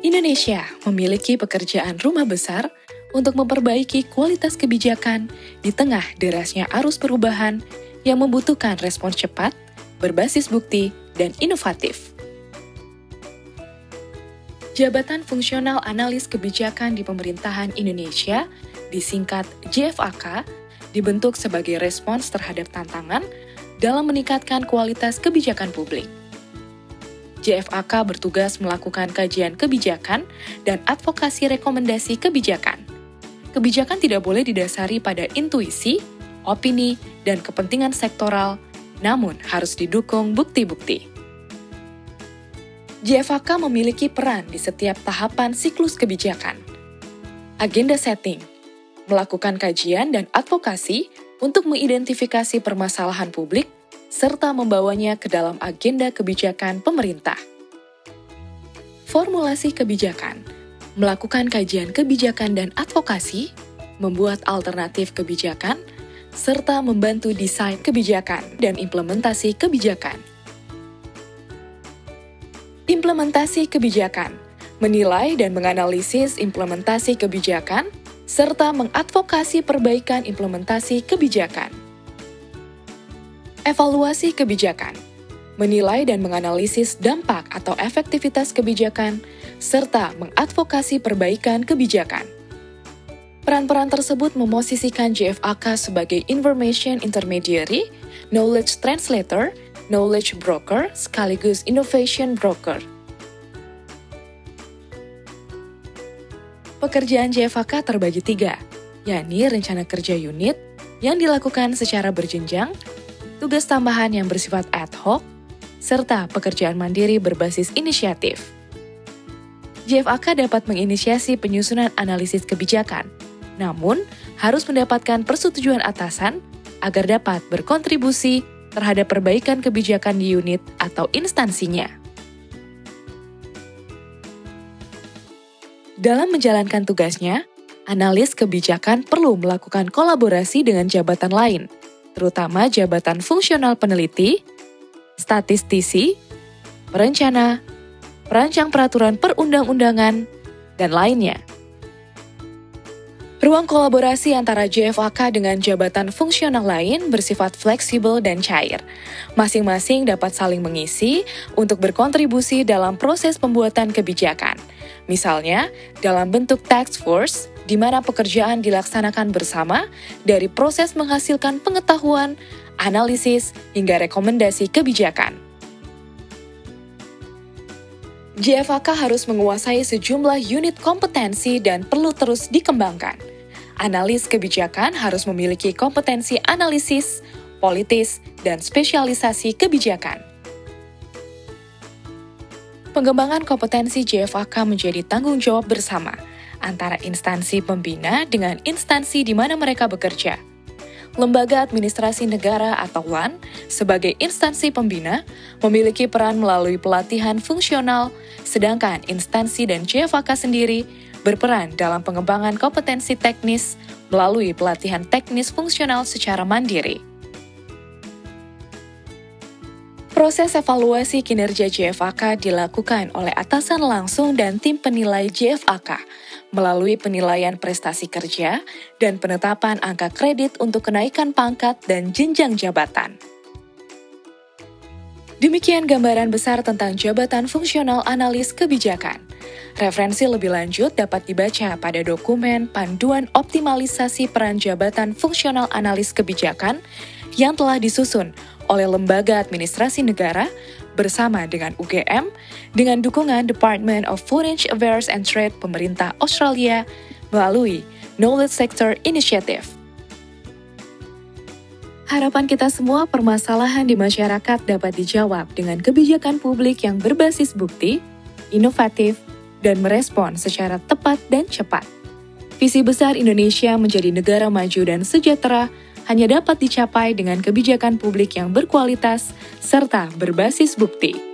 Indonesia memiliki pekerjaan rumah besar untuk memperbaiki kualitas kebijakan di tengah derasnya arus perubahan yang membutuhkan respons cepat, berbasis bukti, dan inovatif. Jabatan Fungsional Analis Kebijakan di Pemerintahan Indonesia, disingkat JFAK, dibentuk sebagai respons terhadap tantangan dalam meningkatkan kualitas kebijakan publik. JFAK bertugas melakukan kajian kebijakan dan advokasi rekomendasi kebijakan. Kebijakan tidak boleh didasari pada intuisi, opini, dan kepentingan sektoral, namun harus didukung bukti-bukti. JFAK memiliki peran di setiap tahapan siklus kebijakan. Agenda setting, melakukan kajian dan advokasi untuk mengidentifikasi permasalahan publik, serta membawanya ke dalam agenda kebijakan pemerintah. Formulasi kebijakan, melakukan kajian kebijakan dan advokasi, membuat alternatif kebijakan, serta membantu desain kebijakan dan implementasi kebijakan. Implementasi kebijakan, menilai dan menganalisis implementasi kebijakan, serta mengadvokasi perbaikan implementasi kebijakan. Evaluasi kebijakan, menilai dan menganalisis dampak atau efektivitas kebijakan, serta mengadvokasi perbaikan kebijakan. Peran-peran tersebut memosisikan JFAK sebagai Information Intermediary, Knowledge Translator, Knowledge Broker, sekaligus Innovation Broker. Pekerjaan JFAK terbagi 3, yakni rencana kerja unit yang dilakukan secara berjenjang, tugas tambahan yang bersifat ad hoc, serta pekerjaan mandiri berbasis inisiatif. JFAK dapat menginisiasi penyusunan analisis kebijakan, namun harus mendapatkan persetujuan atasan agar dapat berkontribusi terhadap perbaikan kebijakan di unit atau instansinya. Dalam menjalankan tugasnya, analis kebijakan perlu melakukan kolaborasi dengan jabatan lain, terutama jabatan fungsional peneliti, statistisi, perencana, perancang peraturan perundang-undangan, dan lainnya. Ruang kolaborasi antara JFAK dengan jabatan fungsional lain bersifat fleksibel dan cair. Masing-masing dapat saling mengisi untuk berkontribusi dalam proses pembuatan kebijakan. Misalnya, dalam bentuk task force, di mana pekerjaan dilaksanakan bersama dari proses menghasilkan pengetahuan, analisis, hingga rekomendasi kebijakan. JFAK harus menguasai sejumlah unit kompetensi dan perlu terus dikembangkan. Analis kebijakan harus memiliki kompetensi analisis, politis, dan spesialisasi kebijakan. Pengembangan kompetensi JFAK menjadi tanggung jawab bersama antara instansi pembina dengan instansi di mana mereka bekerja. Lembaga Administrasi Negara atau LAN sebagai instansi pembina memiliki peran melalui pelatihan fungsional, sedangkan instansi dan JFAK sendiri berperan dalam pengembangan kompetensi teknis melalui pelatihan teknis fungsional secara mandiri. Proses evaluasi kinerja JFAK dilakukan oleh atasan langsung dan tim penilai JFAK melalui penilaian prestasi kerja dan penetapan angka kredit untuk kenaikan pangkat dan jenjang jabatan. Demikian gambaran besar tentang Jabatan Fungsional Analis Kebijakan. Referensi lebih lanjut dapat dibaca pada dokumen Panduan Optimalisasi Peran Jabatan Fungsional Analis Kebijakan yang telah disusun oleh Lembaga Administrasi Negara bersama dengan UGM dengan dukungan Department of Foreign Affairs and Trade Pemerintah Australia melalui Knowledge Sector Initiative. Harapan kita semua permasalahan di masyarakat dapat dijawab dengan kebijakan publik yang berbasis bukti, inovatif, dan merespon secara tepat dan cepat. Visi besar Indonesia menjadi negara maju dan sejahtera hanya dapat dicapai dengan kebijakan publik yang berkualitas serta berbasis bukti.